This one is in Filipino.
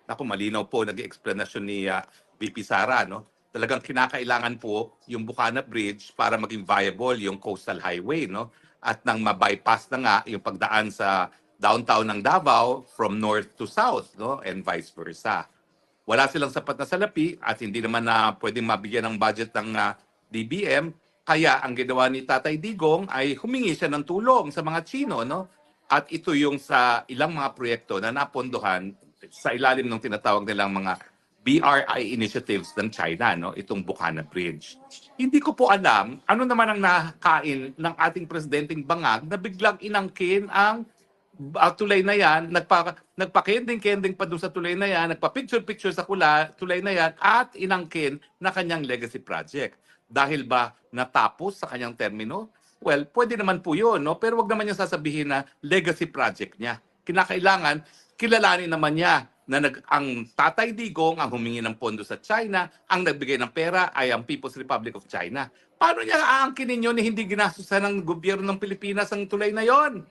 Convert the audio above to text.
Naku, malinaw po naging eksplanasyon ni VP Sara, no? Talagang kinakailangan po yung Bukana Bridge para maging viable yung coastal highway, no? At nang ma-bypass na nga yung pagdaan sa downtown ng Davao from north to south, no? And vice versa. Wala silang sapat na salapi at hindi naman na pwedeng mabigyan ng budget ng DBM. Kaya ang ginawa ni Tatay Digong ay humingi siya ng tulong sa mga Chino, no? At ito yung sa ilang mga proyekto na napondohan sa ilalim ng tinatawag nilang mga BRI initiatives ng China, no? Itong Bukana Bridge. Hindi ko po alam ano naman ang nakain ng ating presidenteng bangag na biglang inangkin ang tulay na yan, nagpa-kending-kending pa doon sa tulay na yan, nagpa-picture-picture sa tulay na yan, at inangkin na kanyang legacy project. Dahil ba natapos sa kanyang termino? Well, pwede naman po yun, no? Pero wag naman niya sasabihin na legacy project niya. Kinakailangan, kilalanin naman niya na ang Tatay Digong ang humingi ng pondo sa China, ang nagbigay ng pera ay ang People's Republic of China. Paano niya aangkinin yun na hindi ginastusan ng gobyerno ng Pilipinas ang tulay na yon?